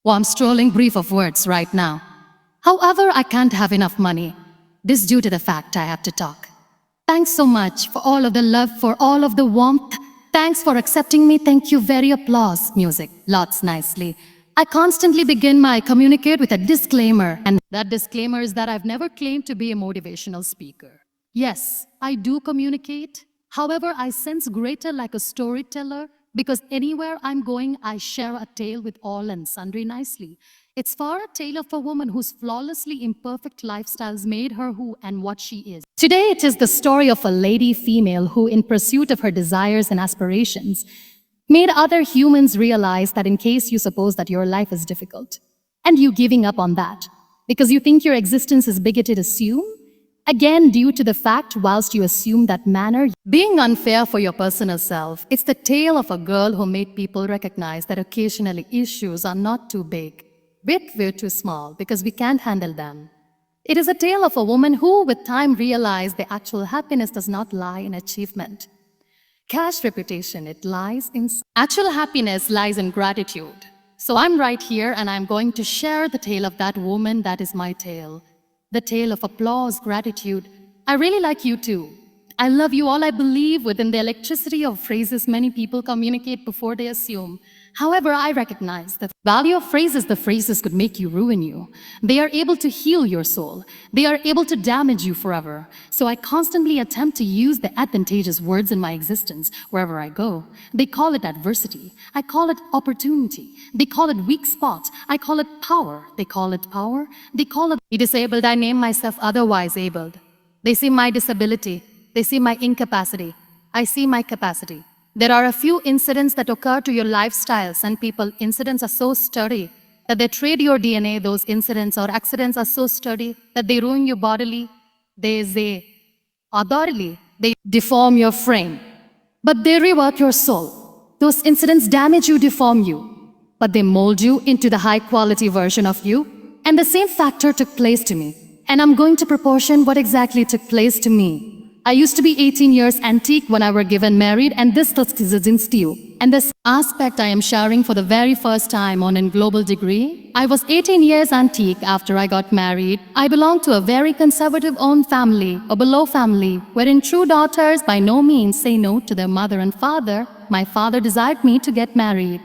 Oh, I'm strolling brief of words right now. However, I can't have enough money. This due to the fact I have to talk. Thanks so much for all of the love, for all of the warmth. Thanks for accepting me. Thank you. Very applause. Music. Lots nicely. I constantly begin my communicate with a disclaimer, and that disclaimer is that I've never claimed to be a motivational speaker. Yes, I do communicate. However, I sense greater like a storyteller because anywhere I'm going, I share a tale with all and sundry nicely. It's far a tale of a woman whose flawlessly imperfect lifestyles made her who and what she is. Today, it is the story of a lady female who, in pursuit of her desires and aspirations, made other humans realize that in case you suppose that your life is difficult, and you giving up on that, because you think your existence is bigoted, assume, again due to the fact whilst you assume that manner, being unfair for your personal self, it's the tale of a girl who made people recognize that occasionally issues are not too big, but we're too small because we can't handle them. It is a tale of a woman who with time realized the actual happiness does not lie in achievement. Cash reputation, it lies in... Actual happiness lies in gratitude. So I'm right here and I'm going to share the tale of that woman. That is my tale. The tale of applause, gratitude. I really like you too. I love you all. I believe within the electricity of phrases many people communicate before they assume. However, I recognize the value of phrases. The phrases could make you, ruin you. They are able to heal your soul. They are able to damage you forever. So I constantly attempt to use the advantageous words in my existence wherever I go. They call it adversity. I call it opportunity. They call it weak spot. I call it power. They call it power. They call it disabled. I name myself otherwise abled. They see my disability. They see my incapacity. I see my capacity. There are a few incidents that occur to your lifestyles and people. Incidents are so sturdy that they trade your DNA. Those incidents or accidents are so sturdy that they ruin you bodily. They deform your frame, but they rework your soul. Those incidents damage you, deform you, but they mold you into the high quality version of you. And the same factor took place to me. And I'm going to proportion what exactly took place to me. I used to be 18 years antique when I were given married, and this is in steel. And this aspect I am sharing for the very first time on in global degree. I was 18 years antique after I got married. I belong to a very conservative owned family, a below family, wherein true daughters by no means say no to their mother and father. My father desired me to get married.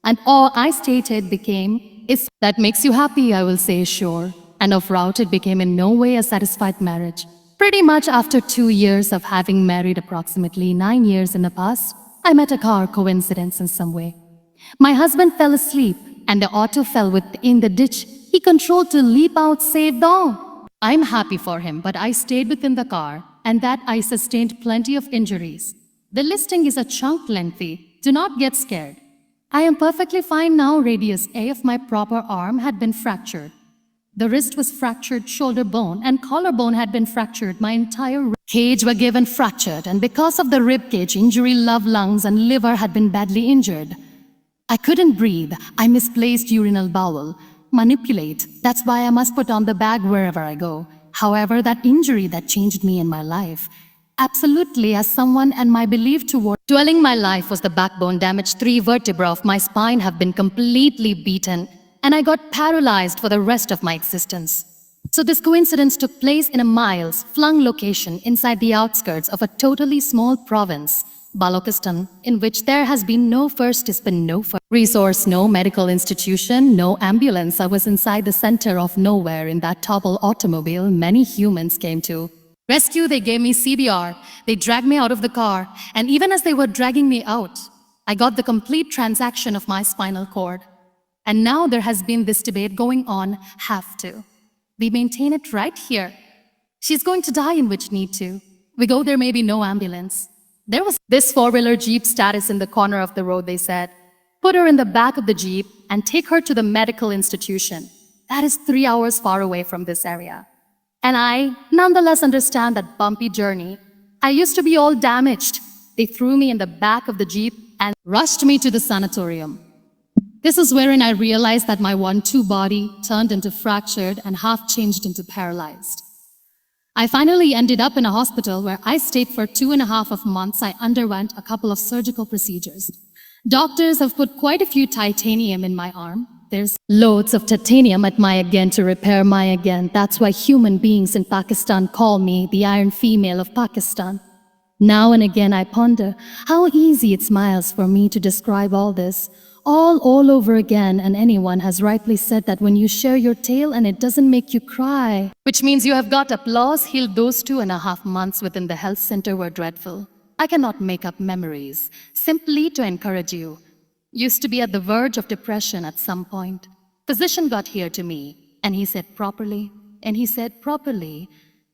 And all I stated became, is that makes you happy, I will say sure. And of route it became in no way a satisfied marriage. Pretty much after 2 years of having married, approximately 9 years in the past, I met a car coincidence in some way. My husband fell asleep and the auto fell within the ditch. He controlled to leap out, saved all. I'm happy for him, but I stayed within the car and that I sustained plenty of injuries. The listing is a chunk lengthy. Do not get scared. I am perfectly fine now. Radius A of my proper arm had been fractured. The wrist was fractured, shoulder bone and collarbone had been fractured. My entire rib cage were given fractured, and because of the rib cage injury, lungs and liver had been badly injured. I couldn't breathe. I misplaced urinal bowel. Manipulate. That's why I must put on the bag wherever I go. However, that injury that changed me in my life. Absolutely, as someone and my belief toward dwelling my life was the backbone damage. 3 vertebrae of my spine have been completely beaten. And I got paralyzed for the rest of my existence. So this coincidence took place in a miles-flung location inside the outskirts of a totally small province, Balochistan, in which there has been no resource, no medical institution, no ambulance. I was inside the center of nowhere in that toppled automobile many humans came to rescue. They gave me CPR. They dragged me out of the car. And even as they were dragging me out, I got the complete transaction of my spinal cord. And now there has been this debate going on, have to. We maintain it right here. She's going to die in which need to. We go, there may be no ambulance. There was this 4-wheeler Jeep status in the corner of the road, they said. Put her in the back of the Jeep and take her to the medical institution. That is 3 hours far away from this area. And I nonetheless understand that bumpy journey. I used to be all damaged. They threw me in the back of the Jeep and rushed me to the sanatorium. This is wherein I realized that my 1-2 body turned into fractured and half changed into paralyzed. I finally ended up in a hospital where I stayed for 2.5 months. I underwent a couple of surgical procedures. Doctors have put quite a few titanium in my arm. There's loads of titanium at my again to repair my again. That's why human beings in Pakistan call me the iron female of Pakistan. Now and again I ponder how easy it smiles for me to describe all this, all over again, and anyone has rightly said that when you share your tale and it doesn't make you cry, which means you have got applause, healed. Those 2.5 months within the health center were dreadful. I cannot make up memories, simply to encourage you. Used to be at the verge of depression at some point. Physician got here to me, and he said properly,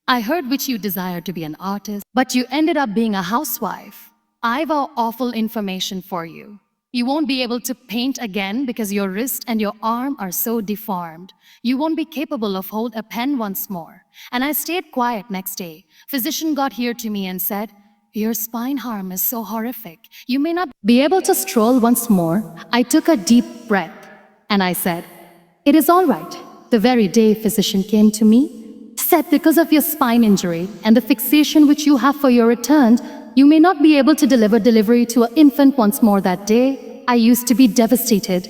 I heard which you desire to be an artist, but you ended up being a housewife. I've awful information for you. You won't be able to paint again because your wrist and your arm are so deformed. You won't be capable of hold a pen once more. And I stayed quiet next day. Physician got here to me and said, your spine harm is so horrific. You may not be able to stroll once more. I took a deep breath and I said, it is all right. The very day physician came to me, said because of your spine injury and the fixation which you have for your return, you may not be able to delivery to an infant once more that day. I used to be devastated.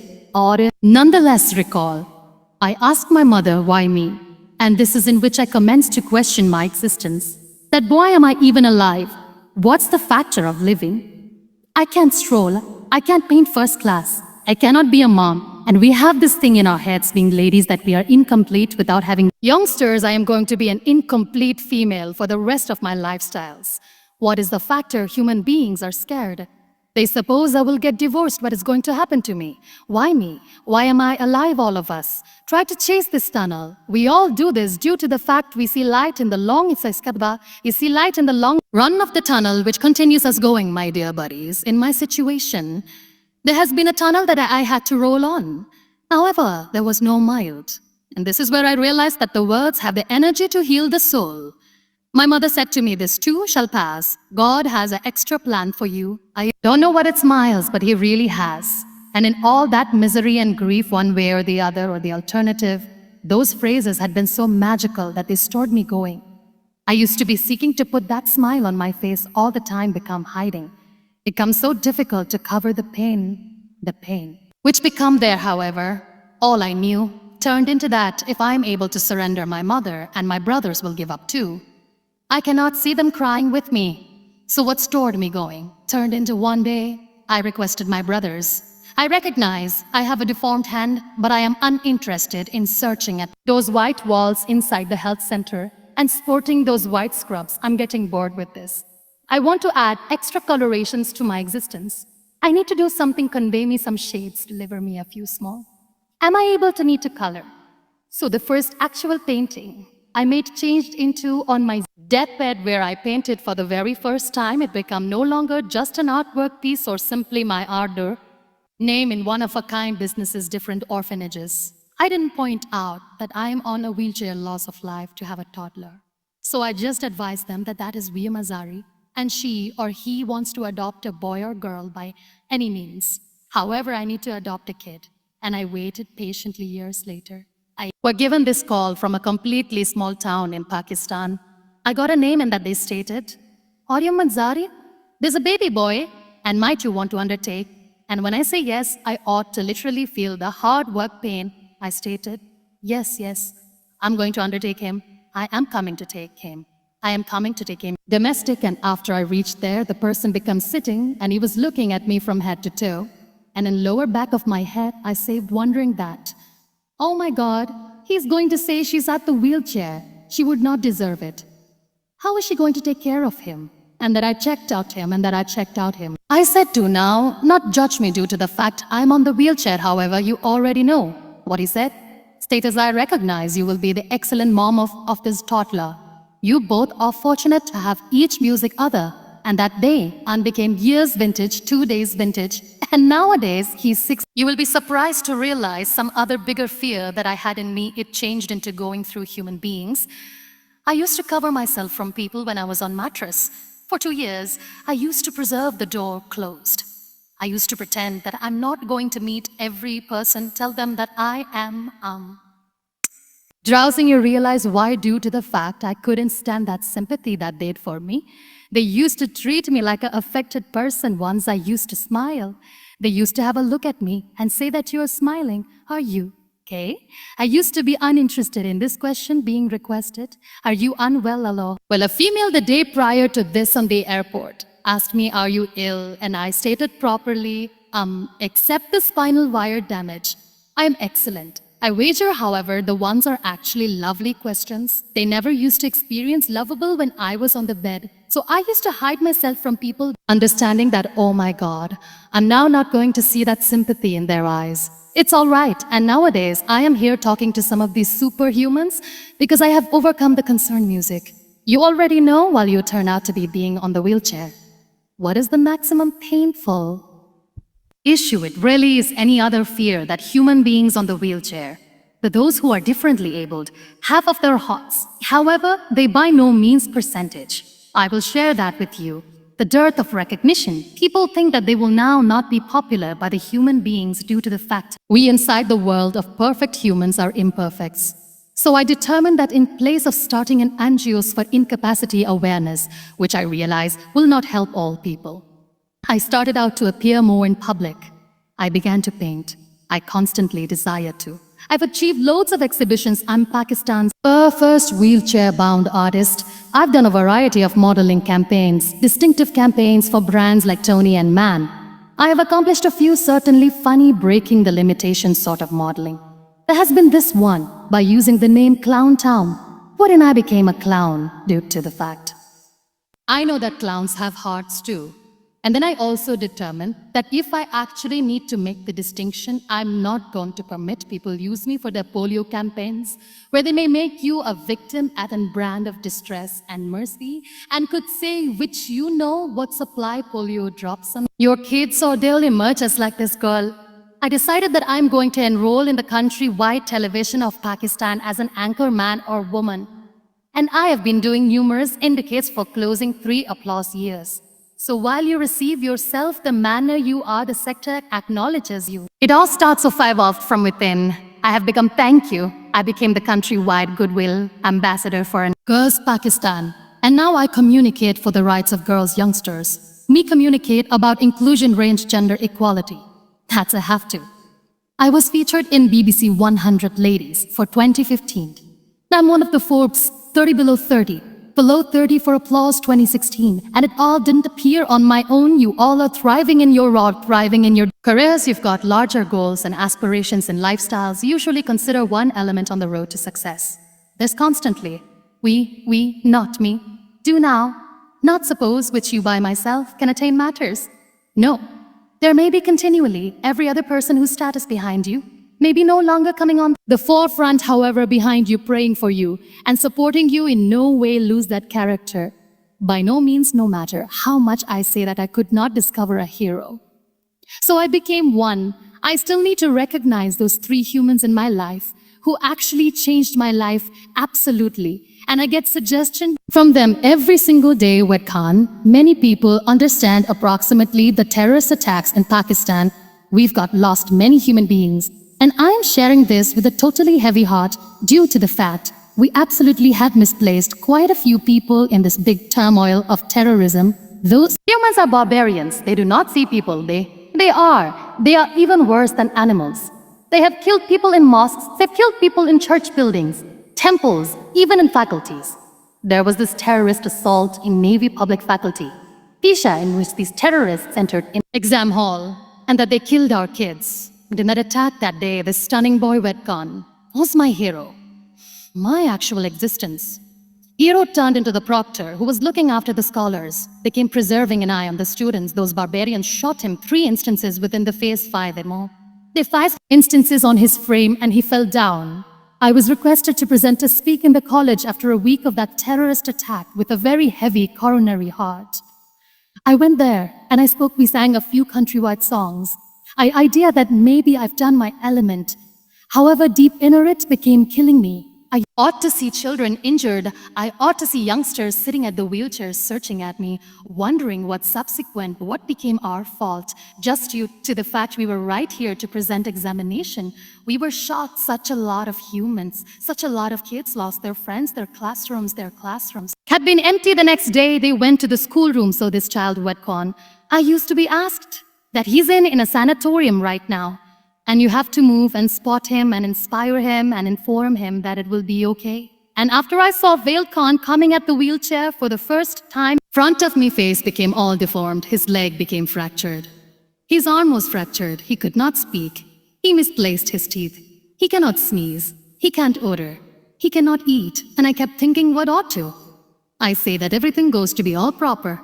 Nonetheless, recall, I asked my mother why me, and this is in which I commenced to question my existence. That why am I even alive? What's the factor of living? I can't stroll, I can't paint first class, I cannot be a mom, and we have this thing in our heads being ladies that we are incomplete without having youngsters. I am going to be an incomplete female for the rest of my lifestyles. What is the factor? Human beings are scared. They suppose I will get divorced. What is going to happen to me? Why me? Why am I alive, all of us? Try to chase this tunnel. We all do this due to the fact we see light in the long, you see light in the long run of the tunnel which continues us going, my dear buddies. In my situation, there has been a tunnel that I had to roll on. However, there was no mild. And this is where I realized that the words have the energy to heal the soul. My mother said to me, this too shall pass. God has an extra plan for you. I don't know what it smiles, but he really has. And in all that misery and grief, one way or the other, or the alternative, those phrases had been so magical that they stored me going. I used to be seeking to put that smile on my face all the time, become hiding. It becomes so difficult to cover the pain, which become there, however. All I knew turned into that if I'm able to surrender my mother and my brothers will give up too. I cannot see them crying with me. So what stored me going turned into one day I requested my brothers. I recognize I have a deformed hand, but I am uninterested in searching at those white walls inside the health center and sporting those white scrubs. I'm getting bored with this. I want to add extra colorations to my existence. I need to do something, convey me some shades, deliver me a few small. Am I able to need to color? So the first actual painting I made changed into on my deathbed where I painted for the very first time. It became no longer just an artwork piece or simply my ardor, name in one-of-a-kind businesses, different orphanages. I didn't point out that I am on a wheelchair loss of life to have a toddler. So I just advised them that that is Muniba Mazari and she or he wants to adopt a boy or girl by any means. However, I need to adopt a kid. And I waited patiently years later. I was given this call from a completely small town in Pakistan. I got a name and that they stated, Muniba Mazari, there's a baby boy and might you want to undertake? And when I say yes, I ought to literally feel the hard work pain. I stated, yes, I'm going to undertake him. I am coming to take him. I am coming to take him. Domestic, and after I reached there, the person becomes sitting and he was looking at me from head to toe. And in lower back of my head, I saved wondering that, oh my God, he's going to say she's at the wheelchair. She would not deserve it. How is she going to take care of him? And that I checked out him and that I checked out him. I said to now, not judge me due to the fact I'm on the wheelchair, however, you already know. What he said? Status, I recognize you will be the excellent mom of this toddler. You both are fortunate to have each music other. And that day, became years vintage, 2 days vintage. And nowadays, he's 6. You will be surprised to realize some other bigger fear that I had in me, it changed into going through human beings. I used to cover myself from people when I was on mattress. For 2 years, I used to preserve the door closed. I used to pretend that I'm not going to meet every person, tell them that I am, Drowsing, you realize why, due to the fact I couldn't stand that sympathy that they had for me. They used to treat me like an affected person. Once I used to smile. They used to have a look at me and say that you're smiling. Are you? Okay. I used to be uninterested in this question being requested. Are you unwell, Alo? Well, a female the day prior to this on the airport asked me, are you ill? And I stated properly, except the spinal wire damage, I am excellent. I wager, however, the ones are actually lovely questions. They never used to experience lovable when I was on the bed. So I used to hide myself from people, understanding that, oh my God, I'm now not going to see that sympathy in their eyes. It's all right. And nowadays, I am here talking to some of these superhumans because I have overcome the concern music. You already know while you turn out to be being on the wheelchair. What is the maximum painful issue? It really is any other fear that human beings on the wheelchair, that those who are differently abled, have of their hearts. However, they by no means percentage. I will share that with you. The dearth of recognition. People think that they will now not be popular by the human beings due to the fact we inside the world of perfect humans are imperfects. So I determined that in place of starting an NGOs for incapacity awareness, which I realize will not help all people, I started out to appear more in public. I began to paint. I constantly desired to. I've achieved loads of exhibitions. I'm Pakistan's first wheelchair-bound artist. I've done a variety of modeling campaigns, distinctive campaigns for brands like Tony and Man. I have accomplished a few certainly funny, breaking the limitations sort of modeling. There has been this one, by using the name Clown Town, wherein I became a clown due to the fact I know that clowns have hearts too. And then I also determined that if I actually need to make the distinction, I'm not going to permit people use me for their polio campaigns, where they may make you a victim at a brand of distress and mercy, and could say which you know what supply polio drops on your kids, or they'll emerge as like this girl. I decided that I'm going to enroll in the country-wide television of Pakistan as an anchor man or woman. And I have been doing numerous indicates for closing 3 applause years. So while you receive yourself the manner you are, the sector acknowledges you. It all starts off evolved from within. I have become thank you. I became the countrywide goodwill ambassador for an Girls Pakistan. And now I communicate for the rights of girls youngsters. Me communicate about inclusion range gender equality. That's a have to. I was featured in BBC 100 Ladies for 2015. I'm one of the Forbes 30 below 30 for Applause 2016, and it all didn't appear on my own. You all are thriving in your rod, thriving in your careers. You've got larger goals and aspirations and lifestyles. Usually consider one element on the road to success. There's constantly, we, not me, do now, not suppose, which you by myself can attain matters. No, there may be continually every other person whose status behind you may be no longer coming on the forefront, however, behind you, praying for you and supporting you, in no way lose that character. By no means, no matter how much I say that I could not discover a hero. So I became one. I still need to recognize those 3 humans in my life who actually changed my life absolutely. And I get suggestions from them every single day. Wet Khan, many people understand approximately the terrorist attacks in Pakistan. We've got lost many human beings. And I am sharing this with a totally heavy heart due to the fact we absolutely had misplaced quite a few people in this big turmoil of terrorism. Those humans are barbarians. They do not see people. They are even worse than animals. They have killed people in mosques. They've killed people in church buildings, temples, even in faculties. There was this terrorist assault in Navy public faculty, Tisha, in which these terrorists entered in exam hall and that they killed our kids. But in that attack that day, this stunning boy Wet Khan was my hero, my actual existence. Hero turned into the proctor who was looking after the scholars, became preserving an eye on the students. Those barbarians shot him 3 instances within the phase 5 MO. They 5 instances on his frame and he fell down. I was requested to present a speak in the college after a week of that terrorist attack with a very heavy coronary heart. I went there and I spoke. We sang a few countrywide songs. I idea that maybe I've done my element. However, deep inner it became killing me. I ought to see children injured. I ought to see youngsters sitting at the wheelchairs searching at me, wondering what became our fault, just due to the fact we were right here to present examination. We were shocked. Such a lot of humans, such a lot of kids lost their friends, their classrooms had been empty the next day. They went to the schoolroom. So this child, Wet Khan, I used to be asked, that he's in a sanatorium right now, and you have to move and spot him and inspire him and inform him that it will be okay. And after I saw Veil Khan coming at the wheelchair for the first time, front of me face became all deformed, his leg became fractured. His arm was fractured, he could not speak, he misplaced his teeth, he cannot sneeze, he can't odor, he cannot eat, and I kept thinking what ought to. I say that everything goes to be all proper.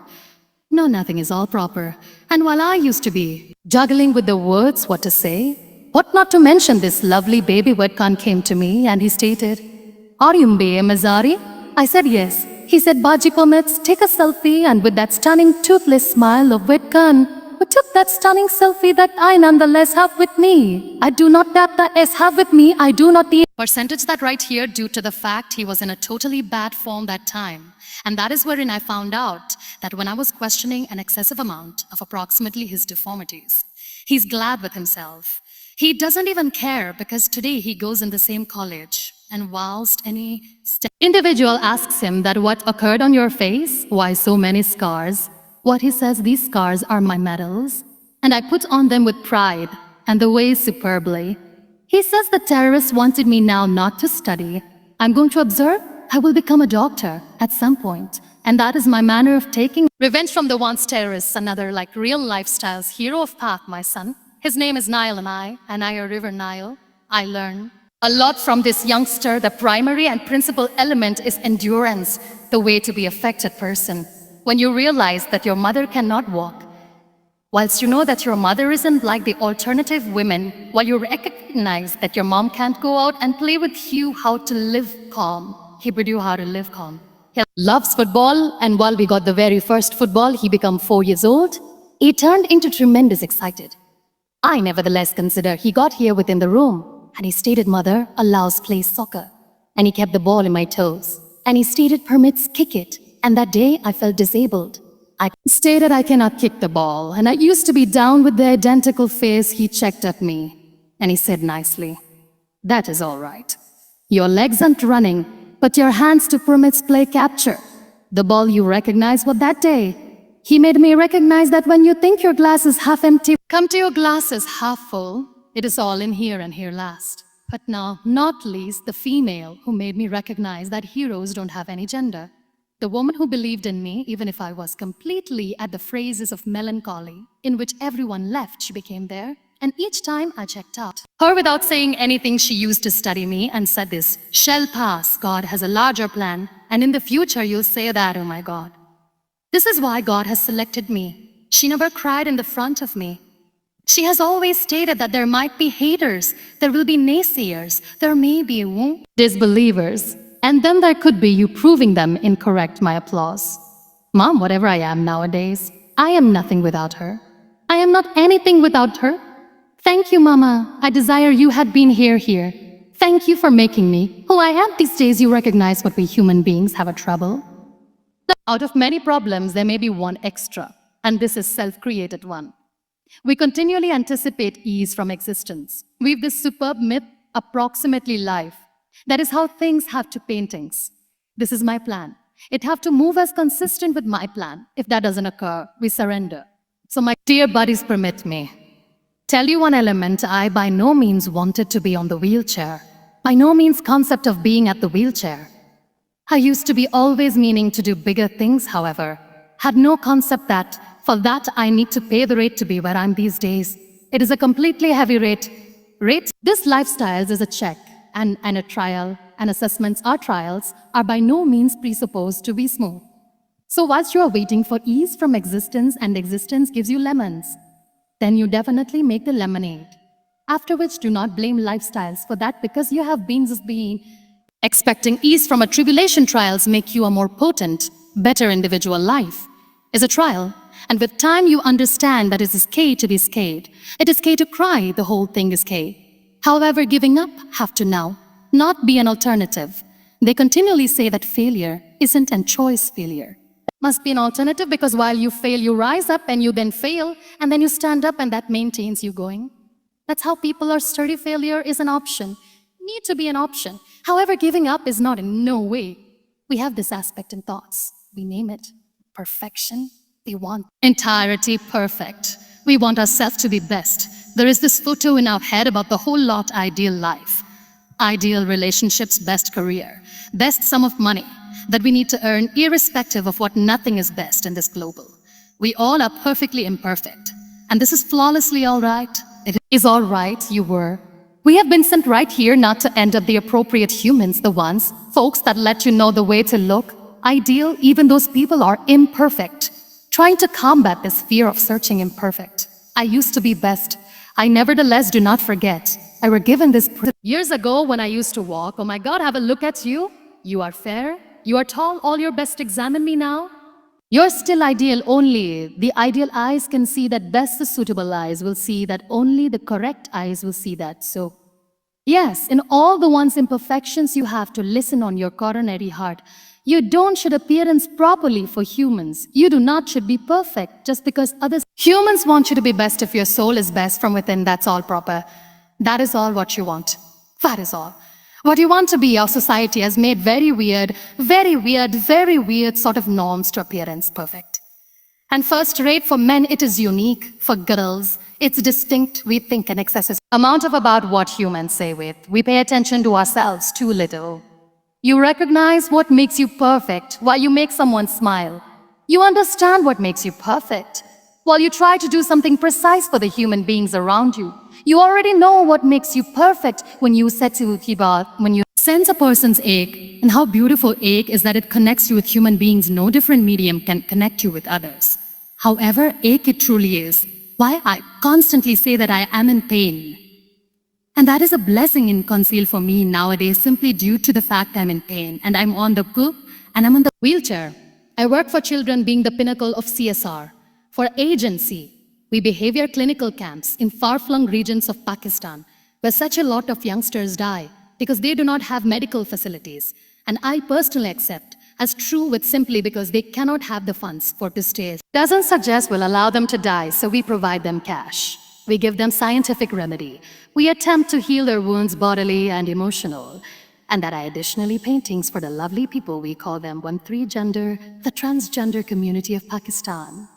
No, nothing is all proper. And while I used to be juggling with the words what to say, what not to mention, this lovely baby Vedkan came to me and he stated, "Are you Muniba Mazari?" I said yes. He said, "Baji permits, take a selfie," and with that stunning toothless smile of Vedkan, who took that stunning selfie that I nonetheless have with me. I do not tap the S have with me, I do not the percentage that right here due to the fact he was in a totally bad form that time. And that is wherein I found out that when I was questioning an excessive amount of approximately his deformities, he's glad with himself. He doesn't even care because today he goes in the same college. And whilst any individual asks him that what occurred on your face, why so many scars, what he says, these scars are my medals, and I put on them with pride and the way superbly. He says the terrorists wanted me now not to study. I'm going to observe. I will become a doctor at some point, and that is my manner of taking revenge from the once terrorists, another like real lifestyles, hero of path, my son. His name is Nile and I are River Nile. I learn a lot from this youngster. The primary and principal element is endurance, the way to be affected person. When you realize that your mother cannot walk, whilst you know that your mother isn't like the alternative women, while you recognize that your mom can't go out and play with you how to live calm, he brought you how to live calm. He loves football, and while we got the very first football, he became 4 years old, he turned into tremendous excited. I nevertheless consider he got here within the room, and he stated, "Mother allows play soccer," and he kept the ball in my toes, and he stated, "Permits kick it," and that day I felt disabled. I stated I cannot kick the ball, and I used to be down with the identical face. He checked at me, and he said nicely, "That is all right. Your legs aren't running, but your hands to permits play capture. The ball you recognize what that day." He made me recognize that when you think your glass is half empty, come to your glasses half full. It is all in here and here last. But now, not least, the female who made me recognize that heroes don't have any gender. The woman who believed in me, even if I was completely at the phrases of melancholy, in which everyone left, she became there. And each time I checked out. Her, without saying anything, she used to study me and said this, "Shall pass, God has a larger plan, and in the future you'll say that, oh my God." This is why God has selected me. She never cried in the front of me. She has always stated that there might be haters, there will be naysayers, there may be disbelievers, and then there could be you proving them incorrect, my applause. Mom, whatever I am nowadays, I am nothing without her. I am not anything without her. Thank you, Mama. I desire you had been here. Thank you for making me who I am these days. You recognize what we human beings have a trouble. Out of many problems, there may be one extra, and this is self-created one. We continually anticipate ease from existence. Weave this superb myth, approximately life. That is how things have to paintings. This is my plan. It have to move as consistent with my plan. If that doesn't occur, we surrender. So my dear buddies, permit me. Tell you one element, I by no means wanted to be on the wheelchair. By no means concept of being at the wheelchair. I used to be always meaning to do bigger things, however. Had no concept that for that I need to pay the rate to be where I'm these days. It is a completely heavy rate. This lifestyle is a check and a trial, and assessments are trials, are by no means presupposed to be smooth. So whilst you are waiting for ease from existence and existence gives you lemons, then you definitely make the lemonade. After which, do not blame lifestyles for that because you have been expecting ease from a tribulation. Trials make you a more potent, better individual. Life is a trial, and with time you understand that it is K to be scared. It is K to cry, the whole thing is K. However, giving up have to now not be an alternative. They continually say that failure isn't a choice failure. Must be an alternative because while you fail, you rise up and you then fail and then you stand up and that maintains you going. That's how people are sturdy. Failure is an option, need to be an option. However, giving up is not in no way. We have this aspect in thoughts. We name it perfection. They want entirety perfect. We want ourselves to be best. There is this photo in our head about the whole lot ideal life. Ideal relationships, best career, best sum of money that we need to earn irrespective of what nothing is best in this global. We all are perfectly imperfect. And this is flawlessly all right. It is all right, you were. We have been sent right here not to end up the appropriate humans, the ones, folks that let you know the way to look. Ideal, even those people are imperfect. Trying to combat this fear of searching imperfect. I used to be best. I nevertheless do not forget. I were given this years ago when I used to walk. Oh my God, have a look at you. You are fair. You are tall. All your best examine me now. You're still ideal only. The ideal eyes can see that best the suitable eyes will see that only the correct eyes will see that. So, yes, in all the one's imperfections you have to listen on your coronary heart. You don't should appearance properly for humans. You do not should be perfect just because others. Humans want you to be best if your soul is best from within. That's all proper. That is all what you want. That is all. What you want to be, our society has made very weird sort of norms to appearance perfect. And first rate for men, it is unique. For girls, it's distinct. We think an excessive amount of about what humans say with. We pay attention to ourselves too little. You recognize what makes you perfect while you make someone smile. You understand what makes you perfect while you try to do something precise for the human beings around you. You already know what makes you perfect when you when you sense a person's ache, and how beautiful ache is that it connects you with human beings. No different medium can connect you with others. However, ache it truly is. Why I constantly say that I am in pain. And that is a blessing in conceal for me nowadays simply due to the fact I'm in pain and I'm on the poop and I'm on the wheelchair. I work for children being the pinnacle of CSR. For agency, we behavior clinical camps in far-flung regions of Pakistan where such a lot of youngsters die because they do not have medical facilities. And I personally accept as true with simply because they cannot have the funds for to stay. Doesn't suggest we'll allow them to die, so we provide them cash. We give them scientific remedy. We attempt to heal their wounds bodily and emotional. And that I additionally paintings for the lovely people we call them 1-3 gender, the transgender community of Pakistan.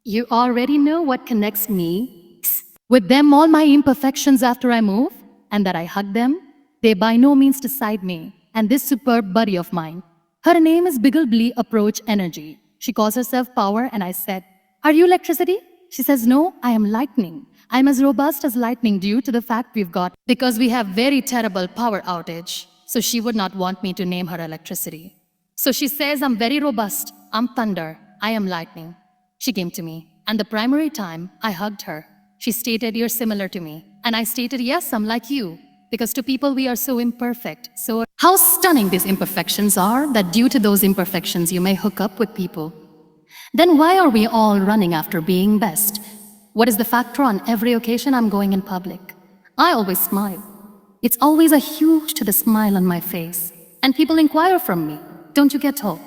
You already know what connects me with them, all my imperfections after I move, and that I hug them. They by no means decide me. And this superb buddy of mine, her name is Biggleblee Approach Energy. She calls herself Power, and I said, "Are you electricity?" She says, "No, I am lightning. I'm as robust as lightning due to the fact we've got, because we have very terrible power outage." So she would not want me to name her electricity. So she says, "I'm very robust. I'm thunder. I am lightning." She came to me, and the primary time I hugged her, she stated, "You're similar to me." And I stated, "Yes, I'm like you." Because to people we are so imperfect. So how stunning these imperfections are that due to those imperfections you may hook up with people. Then why are we all running after being best? What is the factor on every occasion I'm going in public? I always smile. It's always a huge to the smile on my face. And people inquire from me, "Don't you get hope?"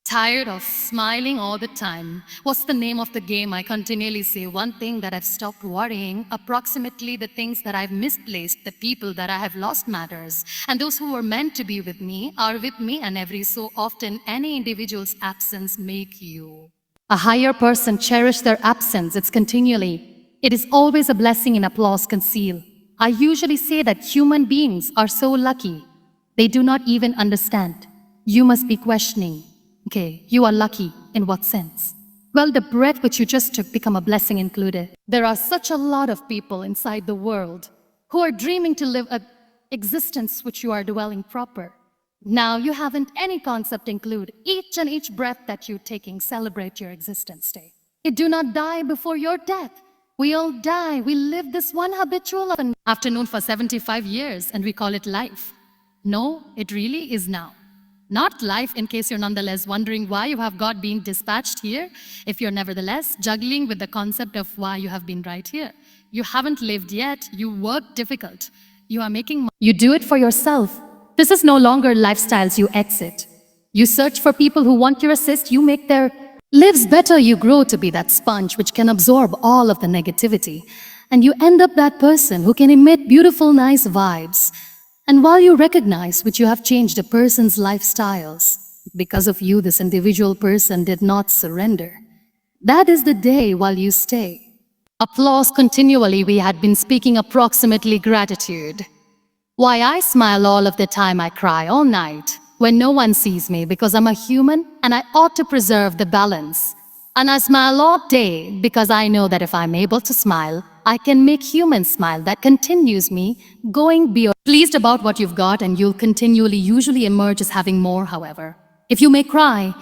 Tired of smiling all the time. What's the name of the game? I continually say one thing that I've stopped worrying. Approximately the things that I've misplaced, the people that I have lost matters. And those who were meant to be with me are with me, and every so often any individual's absence make you. A higher person cherish their absence. It's continually. It is always a blessing in applause conceal. I usually say that human beings are so lucky. They do not even understand. You must be questioning. Okay, you are lucky in what sense? Well, the breath which you just took become a blessing included. There are such a lot of people inside the world who are dreaming to live an existence which you are dwelling proper. Now you haven't any concept include each and each breath that you're taking, celebrate your existence day. It do not die before your death. We all die. We live this one habitual afternoon for 75 years and we call it life. No, it really is now. Not life, in case you're nonetheless wondering why you have got being dispatched here, if you're nevertheless juggling with the concept of why you have been right here. You haven't lived yet, you work difficult. You are making money. You do it for yourself. This is no longer lifestyles you exit. You search for people who want your assist, you make their lives better, you grow to be that sponge which can absorb all of the negativity. And you end up that person who can emit beautiful, nice vibes. And while you recognize which you have changed a person's lifestyles, because of you this individual person did not surrender. That is the day while you stay. Applause continually, we had been speaking approximately gratitude. Why I smile all of the time, I cry all night when no one sees me because I'm a human and I ought to preserve the balance. And I smile all day because I know that if I'm able to smile, I can make humans smile. That continues me going beyond. Pleased about what you've got and you'll continually usually emerge as having more, however. If you may cry,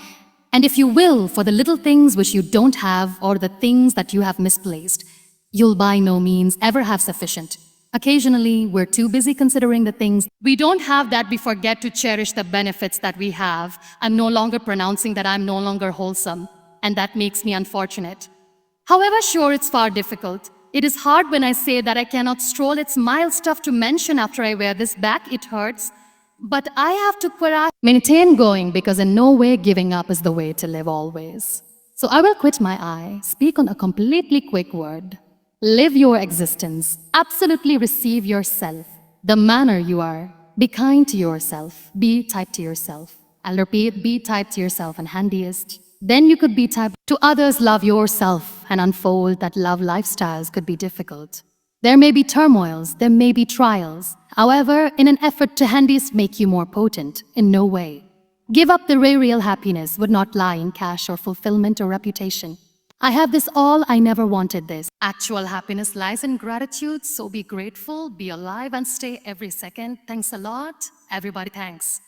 and if you will for the little things which you don't have or the things that you have misplaced, you'll by no means ever have sufficient. Occasionally, we're too busy considering the things we don't have that we forget to cherish the benefits that we have. I'm no longer pronouncing that I'm no longer wholesome, and that makes me unfortunate. However, sure, it's far difficult. It is hard when I say that I cannot stroll. It's mild stuff to mention after I wear this back. It hurts. But I have to maintain going because in no way giving up is the way to live always. So I will quit my eye, speak on a completely quick word. Live your existence. Absolutely receive yourself, the manner you are. Be kind to yourself. Be type to yourself. I'll repeat, be type to yourself and handiest. Then you could be type to others. Love yourself and unfold that love lifestyles could be difficult. There may be turmoils, there may be trials. However, in an effort to handiest make you more potent, in no way. Give up the real happiness would not lie in cash or fulfillment or reputation. I have this all, I never wanted this. Actual happiness lies in gratitude, so be grateful, be alive and stay every second. Thanks a lot. Everybody, thanks.